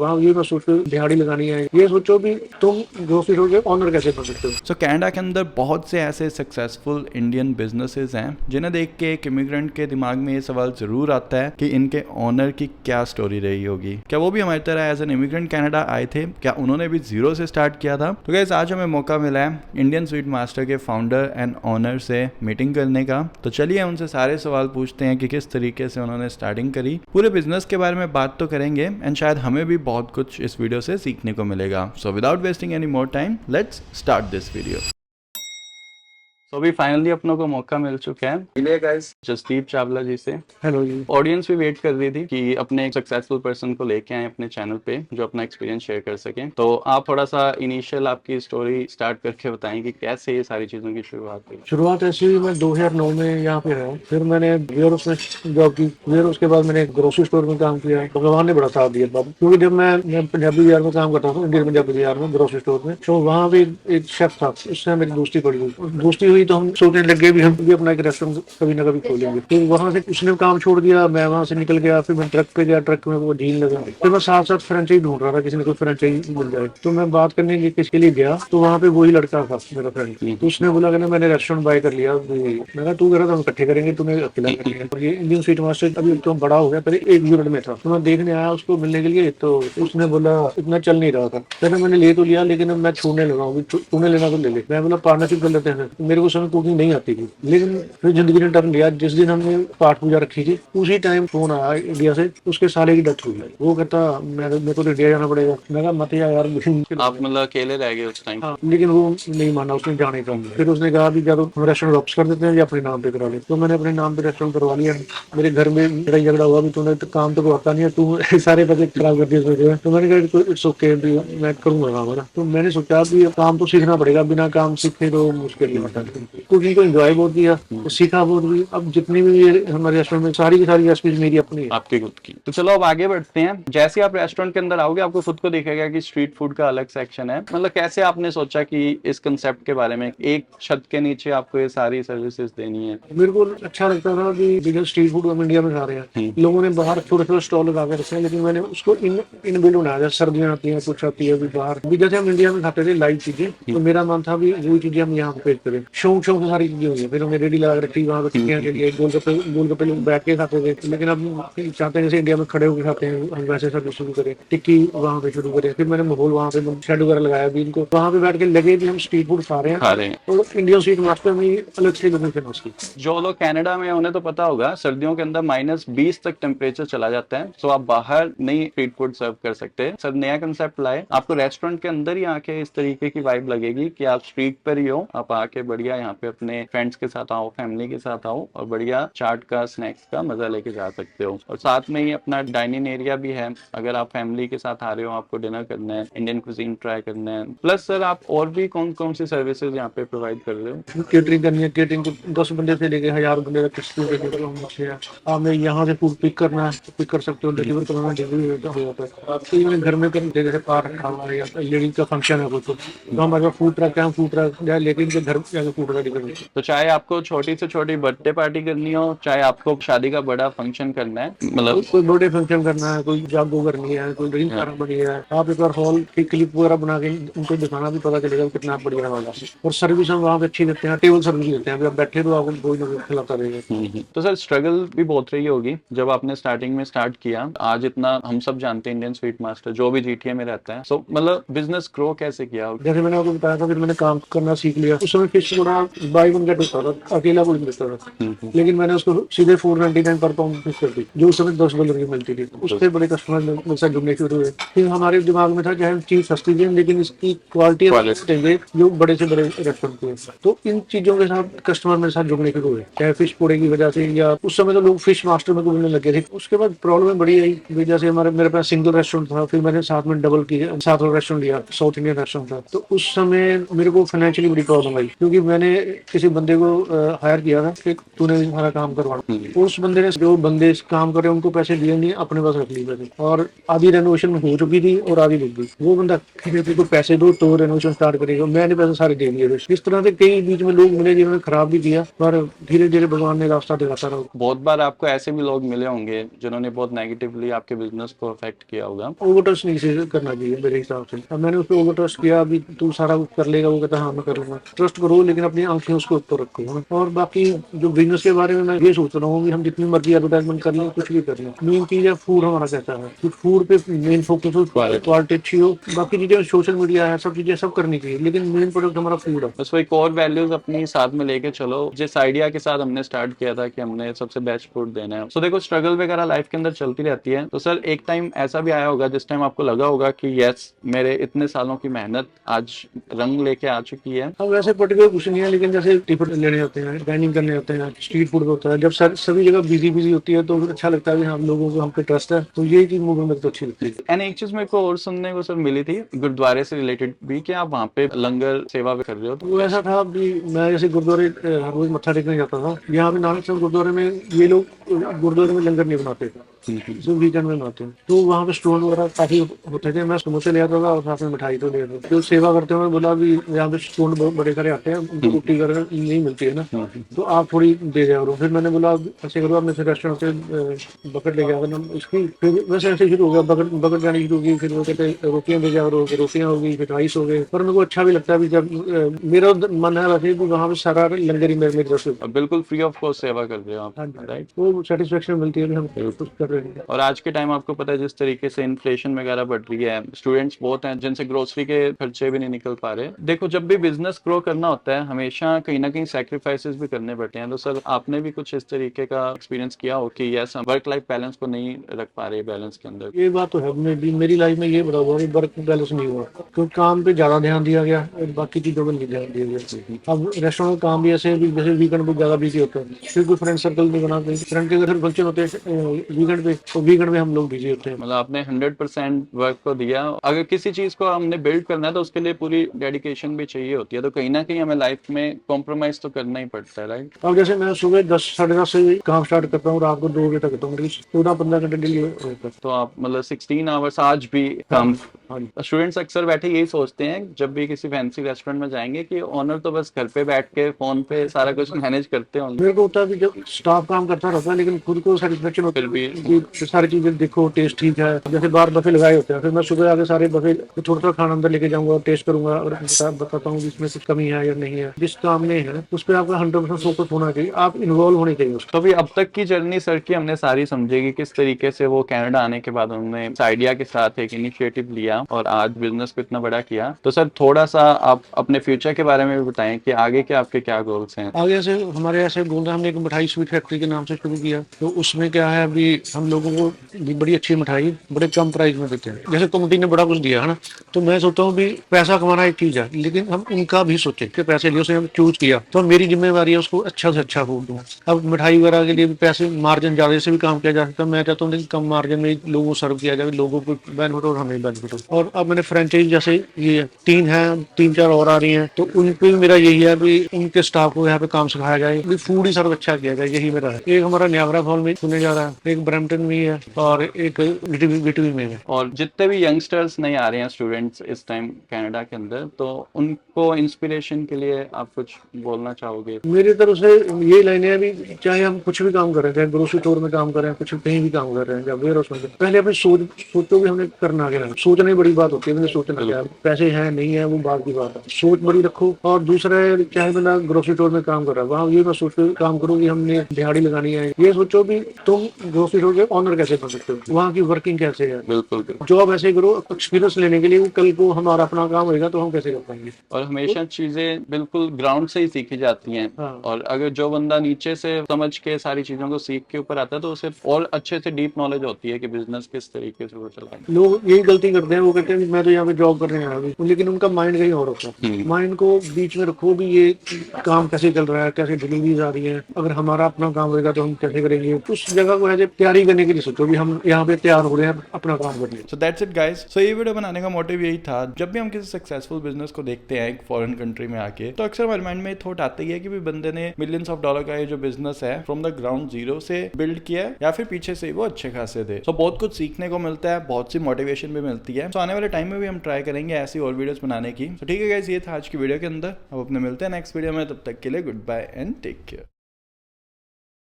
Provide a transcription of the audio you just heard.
वहाँ ये मत सोचो दिहाड़ी लगानी है, ये सोचो भी तुम ग्रोसरी स्टोर के ऑनर कैसे बन सकते हो। सो कनाडा के अंदर बहुत से ऐसे सक्सेसफुल इंडियन बिजनेसेस हैं जिन्हें देख के एक इमिग्रेंट के दिमाग में ये सवाल जरूर आता है कि इनके ऑनर की क्या स्टोरी रही होगी, क्या वो भी हमारी तरह एज एन इमिग्रेंट कनाडा आए थे, क्या उन्होंने भी जीरो से स्टार्ट किया था। तो गाइस आज हमें मौका मिला है इंडियन स्वीट मास्टर के फाउंडर एंड ऑनर से मीटिंग करने का। तो चलिए उनसे सारे सवाल पूछते हैं कि किस तरीके से उन्होंने स्टार्टिंग करी, पूरे बिजनेस के बारे में बात तो करेंगे एंड शायद हमें भी बहुत कुछ इस वीडियो से सीखने को मिलेगा। So without wasting any more time let's start this video. तो अभी फाइनली अपनों को मौका मिल चुका है मिले गाइस जसदीप चावला जी से। हेलो जी। ऑडियंस भी वेट कर रही थी कि अपने एक सक्सेसफुल पर्सन को लेके आए अपने चैनल पे जो अपना एक्सपीरियंस शेयर कर सके। तो आप थोड़ा सा इनिशियल आपकी स्टोरी स्टार्ट करके बताएं कि कैसे ये सारी चीजों की शुरुआत हुई। शुरुआत ऐसी हुई, मैं 2009 में यहाँ पे रहा, फिर मैंने वेयर हाउस में जॉब की, वेयर हाउस के बाद मैंने ग्रोसरी स्टोर में काम किया। भगवान ने बड़ा साथ दिया बाबू, क्योंकि जब मैं पंजाबी बाजार में काम करता था, इंडियन पंजाबी बाजार में ग्रोसरी स्टोर में, तो वहाँ भी एक शेफ था, उससे मेरी दोस्ती पड़ी हुई। दोस्ती हुई तो हम सोचने लगे भी हम भी अपना एक रेस्टोरेंट कभी ना कभी खोलेंगे। फिर वहाँ से उसने काम छोड़ दिया, मैं वहाँ से निकल गया, फिर मैं ट्रक पे गया, ट्रक में वो झील लगा। फिर मैं साथ साथ फ्रेंचाइज ढूंढ रहा था, किसी ने कोई फ्रेंचाइज मिल जाए। तो मैं बात करने के किसके लिए गया, तो वहाँ पे वही लड़का था मेरा फ्रेंड। तो उसने बोला कि मैंने रेस्टोरेंट बाय कर लिया। मैं कहा तू कह रहा था हम इकट्ठे करेंगे, तूने अकेला कर लिया। और ये इंडियन स्वीट मास्टर अभी तो बड़ा हो गया, पहले एक यूनिट में था। तो मैं देखने आया उसको मिलने के लिए, तो उसने बोला इतना चल नहीं रहा था। फिर मैंने ले तो लिया, लेकिन मैं छोड़ने लगा हूँ, तूने लेना तो ले ले। मैं बोला पार्टनरशिप कर लेते हैं। मेरे को समय कुकिंग नहीं आती थी, लेकिन फिर जिंदगी ने टर्न लिया। जिस दिन हमने पाठ पूजा रखी थी उसी टाइम फोन आया इंडिया से, उसके साले की डेथ हुई। वो कहता मेरे को तो इंडिया जाना पड़ेगा। मैं कहा मत यार। आप मतलब अकेले रह गए उस टाइम? हाँ, लेकिन वो नहीं माना, उसने जाने का। फिर उसने कहा भी जब हम रेस्टोरेंट वापस कर देते हैं या अपने नाम पे करा ले। तो मैंने अपने नाम पे रेस्टोरेंट करवा लिया। मेरे घर में लड़ाई झगड़ा हुआ भी तूने तो काम तो आता नहीं है, तू सारे पैसे खराब कर दिए। तो मैंने कहा इट्स ओके, मैं करूंगा काम है। तो मैंने सोचा भी काम तो सीखना पड़ेगा, बिना काम सीखे तो मुश्किल है। कुकिंग को एंजॉय बहुत किया, सीखा बहुत भी। अब जितनी भी हमारे रेस्टोरेंट में सारी की सारी रेसिपीज मेरी अपनी है, आपकी खुद की। तो चलो अब आगे बढ़ते हैं। जैसे आप रेस्टोरेंट के अंदर आओगे आपको खुद को दिखेगा कि स्ट्रीट फूड का अलग सेक्शन है। मतलब कैसे आपने सोचा कि इस कंसेप्ट के बारे में एक छत के नीचे आपको ये सारी सर्विसेज देनी है? मेरे को अच्छा लगता था कि स्ट्रीट फूड हम इंडिया में खा रहे हैं, लोगों ने बाहर छोटे छोटे स्टॉल लगा के रखे हैं, लेकिन मैंने उसको इन बिल्ड बनाया। जैसे सर्दियाँ आती हैं, कुछ आती है भी बाहर भी, जैसे हम इंडिया में खाते थे लाइव चीजें, तो मेरा मन था भी वही चीजें हम यहाँ पे पेश करें। शौक शौक से सारी चीजें हुई है। फिर हमने रेडी लगा रखी वहाँ पे टिक्कियाँ के लिए, गोलगप्पे लोग बैठ के खाते थे, लेकिन अब चाहते हैं जैसे इंडिया में खड़े होकर खाते हैं, हम वैसे सर्विस शुरू करें, टिक्की वहाँ पे शुरू करें। फिर मैंने माहौल वहाँ पे शेड वगैरह लगाया भी, इनको वहाँ पे बैठ के लगे भी हम स्ट्रीट फूड खा रहे हैं। और इंडियन स्ट्रीट मास्टर में अलग से उसकी जो लोग कनाडा में उन्हें तो पता होगा सर्दियों के अंदर -20 तक टेम्परेचर चला जाता है, तो आप बाहर नहीं स्ट्रीट फूड सर्व कर सकते। सर नया कंसेप्ट लाए, आपको रेस्टोरेंट के अंदर ही आके इस तरीके की वाइब लगेगी कि आप स्ट्रीट पर ही हो। आप आके बढ़िया यहाँ पे अपने फ्रेंड्स के साथ आओ, फैमिली के साथ आओ और बढ़िया चाट का स्नैक्स का मजा लेके जा सकते हो। और साथ में ही अपना डाइनिंग एरिया भी है, अगर आप फैमिली के साथ आ रहे हो, आपको डिनर करना है, इंडियन कुजीन ट्राई करना है। प्लस सर आप और भी कौन कौन सी सर्विसेज यहाँ पे प्रोवाइड कर रहे हो? केटरिंग करनी है, केटरिंग को 10 बंदे से लेके 1000 बंदे तक आपने यहाँ से फूड पिक करना है, पिक कर सकते हो, डिलीवर करना डिलीवरी हो जाता है। आपके मैंने घर में करते जैसे पार रखा हुआ है या लेडीज का फंक्शन है कुछ, तो हमारे पास फूड ट्रक है, फूड ट्रक जाए लेकिन इनके घर जाके फूड रेडी करनी। तो चाहे आपको छोटी से छोटी बर्थडे पार्टी करनी हो, चाहे आपको शादी का बड़ा फंक्शन करना है, मतलब कोई बर्थडे फंक्शन करना है, कोई जागो करनी है, कोई ड्रिंक करनी है, आप एक बार हॉल की क्लिप वगैरह बना के उनको दिखाना भी पता चलेगा कितना बढ़िया वाला। और सर्विस हम वहाँ पे अच्छी देते हैं, टेबल सर्विस देते हैं, आप बैठे तो आपको कोई ना कोई खिलाता रहेगा। तो सर स्ट्रगल भी बहुत रही होगी जब आपने स्टार्टिंग में स्टार्ट किया। आज इतना हम सब जानते हैं इंडियन स्वीट मास्टर जो भी जीटीए में रहता है, तो मतलब बिजनेस ग्रो कैसे किया? जैसे मैंने आपको बताया था, फिर मैंने काम करना सीख लिया। उस समय फिश थोड़ा बाई वन गेट होता था, अकेला कोई मिलता था, लेकिन मैंने उसको सीधे 499 पर पाउंड फिश कर दी, जो उस समय $10 की मिलती थी। उससे बड़े कस्टमर मेरे साथ जुड़ने शुरू हुए। फिर हमारे दिमाग में था चाहे चीज सस्ती थी, लेकिन इसकी क्वालिटी देंगे जो बड़े से बड़े रेस्टोरेंट के। तो इन चीजों के साथ कस्टमर मेरे साथ जुड़ने शुरू हुए, चाहे फिश पोड़े की वजह से, या उस समय तो लोग फिश मास्टर में बोलने लगे थे। उसके बाद प्रॉब्लम बड़ी आई, जैसे मेरे पास सिंगल रेस्टोरेंट था, फिर मैंने साथ में डबल की, साथ में रेस्टोरेंट लिया, साउथ इंडियन रेस्टोरेंट था। तो उस समय मेरे को फाइनेंशियली बड़ी प्रॉब्लम आई, क्योंकि मैंने किसी बंदे को हायर किया था कि तूने सारा काम करवाना। उस बंदे ने, जो बंदे काम कर रहे हैं उनको पैसे दिए नहीं, अपने पास रख लिए पैसे, और आधी रेनोवेशन हो चुकी थी और आधी रुक गई। वो बंदा को पैसे दो तो रेनोवेशन स्टार्ट करेगा, मैंने पैसे सारे दे दिए। इस तरह से कई बीच में लोग मिले जिन्होंने खराब भी किया, पर धीरे धीरे भगवान ने रास्ता दिखाता रहा। बहुत बार आपको ऐसे भी लोग मिले होंगे जिन्होंने बहुत नेगेटिवली आपके बिजनेस को अफेक्ट किया होगा। ओवर ट्रस्ट नहीं से करना चाहिए मेरे हिसाब से। अब मैंने उस पर ओवर ट्रस्ट किया, अभी तू सारा कुछ कर लेगा, वो कहता हाँ मैं करूंगा। ट्रस्ट करो लेकिन अपनी आंखें उसके ऊपर रखो, है ना। और बाकी जो बिजनेस के बारे में मैं ये सोच रहा हूँ कि हम जितनी मर्जी एडवर्टाइजमेंट कर लें, कुछ भी कर लें, मेन चीज है फूड हमारा कैसा है, कि फूड पे मेन फोकस हो, क्वालिटी अच्छी हो। बाकी चीजें सोशल मीडिया है, सब चीजें सब करनी चाहिए, लेकिन मेन प्रोडक्ट हमारा फूड है। बस वही कोर वैल्यूज अपनी साथ में लेके चलो, जिस आइडिया के साथ हमने स्टार्ट किया था कि हमने सबसे बेस्ट फूड देना है। सो देखो, स्ट्रगल वगैरह लाइफ के अंदर चलती रहती है। तो सर, एक टाइम ऐसा भी आया होगा जिस टाइम आपको लगा होगा कि यस, मेरे इतने सालों की मेहनत आज रंग लेके आ चुकी है। अब वैसे पर्टिकुलर कुछ नहीं है, लेकिन जैसे टिफिन लेने होते हैं, डाइनिंग करने होते हैं, स्ट्रीट फूड होता है, जब सभी जगह बिजी होती है तो अच्छा लगता है कि हम लोगों को हम पे ट्रस्ट है, तो यही चीज मुझे मेरे को अच्छी लगती है। एंड एक चीज मेरे को और सुनने को सर मिली थी गुरुद्वारे से रिलेटेड भी, कि आप वहाँ पे लंगर सेवा भी कर रहे हो। तो वो ऐसा था कि मैं जैसे गुरुद्वारे हर रोज मत्था टेकने जाता था। यहाँ पे नानक साहब गुरुद्वारे में ये लोग गुरुद्वारे में लंगर नहीं बनाते थे, सिर्फ वीकेंड में बनाते हैं। तो वहाँ पे स्टोन वगैरह काफी होते थे, मैं समोसे ले आता था और साथ में मिठाई तो ले आता था। जो सेवा करते हुए बोला भी यहाँ पे स्टोन बड़े सारे आते हैं, उनको रोटी वगैरह नहीं मिलती है ना, तो आप थोड़ी दे जाओ। फिर मैंने बोला ऐसे करो, आपने रेस्टोरेंट से बकेट ले गया इसकी। फिर वैसे ऐसे शुरू हो गया, बकेट जानी शुरू होगी। फिर वो कहते रोटियां दे जाओ, रोटियां होगी, फिर राइस हो गए। पर मेरे को अच्छा भी लगता है भी, जब मेरा मन है वैसे भी वहाँ पे सारा लंगर ही मेरी तरफ से बिल्कुल फ्री ऑफ कॉस्ट सेवा कर रहे हो आप, राइट। वो सेटिस्फेक्शन मिलती है कि हम कुछ कर रहे हैं। और आज के टाइम आपको पता है जिस तरीके से इन्फ्लेशन वगैरह बढ़ रही है, स्टूडेंट्स बहुत हैं जिनसे ग्रोसरी के खर्चे भी नहीं निकल पा रहे। देखो, जब भी बिजनेस ग्रो करना होता है हमेशा कहीं ना कहीं सैक्रिफाइसेस भी करने पड़ते हैं। तो सर, आपने भी कुछ इस तरीके का एक्सपीरियंस किया हो कि यस, वर्क लाइफ बैलेंस को नहीं रख पा रहे बैलेंस के अंदर? ये बात तो है, मेरी लाइफ में ये बड़ा हुआ, वर्क बैलेंस नहीं हुआ, क्योंकि काम पे ज्यादा ध्यान दिया गया और बाकी चीजों पर नहीं ध्यान दिया गया। अब रेस्टोरेंट का काम भी ऐसे भी, जैसे वीकेंड पे ज्यादा बिजी होता है, फिर कोई फ्रेंड सर्कल नहीं बना, फ्रेंड के अगर फंक्शन होते हैं वीकेंड पे, तो वीकेंड में हम लोग बिजी होते हैं। मतलब आपने 100% वर्क को दिया। अगर किसी चीज को हमने बिल्ड करना है तो उसके लिए पूरी डेडिकेशन भी चाहिए होती है, तो कहीं ना कहीं हमें लाइफ में कॉम्प्रोमाइज तो करना ही पड़ता है, राइट। अब जैसे मैं सुबह 10 साढ़े 10 से काम स्टार्ट करता हूँ, रात को 2 बजे तक करता हूँ, 14-15 घंटे डेली होता है। तो आप मतलब 16 आवर्स आज भी काम। स्टूडेंट्स अक्सर बैठे यही सोचते हैं जब भी किसी फैंसी रेस्टोरेंट में जाएंगे कि ओनर तो बस घर पे बैठ के फोन पे सारा कुछ मैनेज करते होंगे। मेरे को होता है कि जब स्टाफ काम करता रहता है, लेकिन खुद को सेटिस्फेक्शन होता है फिर भी कि सारी चीजें देखो, टेस्ट ठीक है। जैसे बाहर बफे लगाए होते हैं, फिर मैं सुबह आके सारे बफे थोड़ा थोड़ा खाना अंदर लेके जाऊंगा, टेस्ट करूंगा और बताता हूँ इसमें कुछ कमी है या नहीं है। जिस काम में है उस पर आपका 100% फोकस होना चाहिए, आप इन्वॉल्व होने चाहिए उसको। तो अभी अब तक की जर्नी सर की हमने सारी समझी कि किस तरीके से वो कनाडा आने के बाद उन्होंने इस आइडिया के साथ एक इनिशिएटिव लिया और आज बिजनेस को इतना बड़ा किया। तो सर, थोड़ा सा आप अपने फ्यूचर के बारे में भी बताएं कि आगे के आपके क्या गोल्स हैं? आगे से हमारे ऐसे गोल है, हमने एक मिठाई स्वीट फैक्ट्री के नाम से शुरू किया। तो उसमें क्या है, अभी हम लोगों को बड़ी अच्छी मिठाई बड़े कम प्राइस में देते हैं। जैसे कमिटी ने बड़ा कुछ दिया है ना, तो मैं सोचता हूँ भी पैसा कमाना एक चीज है, लेकिन हम उनका भी सोचे कि पैसे लिए, उसे हम चूज किया तो मेरी जिम्मेवारी है उसको अच्छा से अच्छा फूड दूँ। अब मिठाई वगैरह के लिए भी पैसे मार्जिन ज्यादा से भी काम किया जा सकता है। मैं चाहता हूँ कम मार्जिन में लोगों को सर्व किया जाए, लोगों को बेनिफिट और हमें बेनिफिट हो। और अब मैंने फ्रेंचाइज जैसे ये 3 है, 3-4 और आ रही हैं, तो उन पे भी मेरा यही है भी उनके स्टाफ को यहाँ पे काम सिखाया जाए, भी फूड ही सर्व अच्छा किया जाए, यही मेरा है। एक हमारा नियाग्रा फॉल में सुने जा रहा है, एक ब्रैम्पटन में है और एक बीटीवी में है। और जितने भी यंगस्टर्स नहीं आ रहे हैं स्टूडेंट्स इस टाइम कनाडा के अंदर, तो उनको इंस्पिरेशन के लिए आप कुछ बोलना चाहोगे? मेरी तरफ से यही लाइन है भी, चाहे हम कुछ भी काम कर रहे हैं, चाहे ग्रोसरी स्टोर में काम कर रहे हैं, कुछ कहीं भी काम कर रहे हैं, या वेयर हाउस में, पहले अपनी सोचो भी हमने करना क्या है। सोचना ही बड़ी बात होती है, मैंने सोचना क्या, पैसे हैं नहीं है वो बात की बात है, सोच बड़ी रखो। और दूसरा है, चाहे बंदा ग्रोसरी स्टोर में काम कर रहा है, वहाँ ये मैं सोचो काम करो कि हमने दिहाड़ी लगानी है, ये सोचो भी तुम ग्रोसरी स्टोर के ऑनर कैसे बन सकते हो, वहाँ की वर्किंग कैसे है। बिल्कुल। जॉब ऐसे करो एक्सपीरियंस लेने के लिए, कल को हमारा अपना काम होगा तो हम कैसे कर पाएंगे। और हमेशा चीजें बिल्कुल ग्राउंड से ही सीखी जाती हैं। हाँ। और अगर जो बंदा नीचे से समझ के सारी चीजों को सीख के ऊपर आता है तो उसे और अच्छे से डीप नॉलेज होती है कि बिजनेस किस तरीके से वो चलाएं। लोग यही गलती करते हैं, वो कहते हैं मैं तो यहाँ पे जॉब करने आया हूँ, लेकिन उनका माइंड कहीं और होता है। माइंड को बीच में रखो भी, ये काम कैसे चल रहा है, कैसे डिलीवरीज आ रही है, अगर हमारा अपना काम होगा तो हम कैसे करेंगे। उस जगह को ऐसे तैयारी स्टडी करने के लिए सोचो कि हम यहाँ पे तैयार हो रहे हैं अपना काम करने। So that's it guys. So ये वीडियो बनाने का मोटिव यही था, जब भी हम किसी सक्सेसफुल बिजनेस को देखते हैं एक फॉरेन कंट्री में आके, तो अक्सर हमारे माइंड में थॉट आता ही है कि भी बंदे ने मिलियंस ऑफ डॉलर का ये जो बिजनेस है फ्रॉम द ग्राउंड जीरो से बिल्ड किया है, या फिर पीछे से वो अच्छे खासे थे। सो बहुत कुछ सीखने को मिलता है, बहुत सी मोटिवेशन भी मिलती है। सो आने वाले टाइम में भी हम ट्राई करेंगे ऐसी और वीडियोस बनाने की। तो ठीक है गाइस, ये था आज की वीडियो के अंदर। अब अपने मिलते हैं नेक्स्ट वीडियो में, तब तक के लिए goodbye and take care.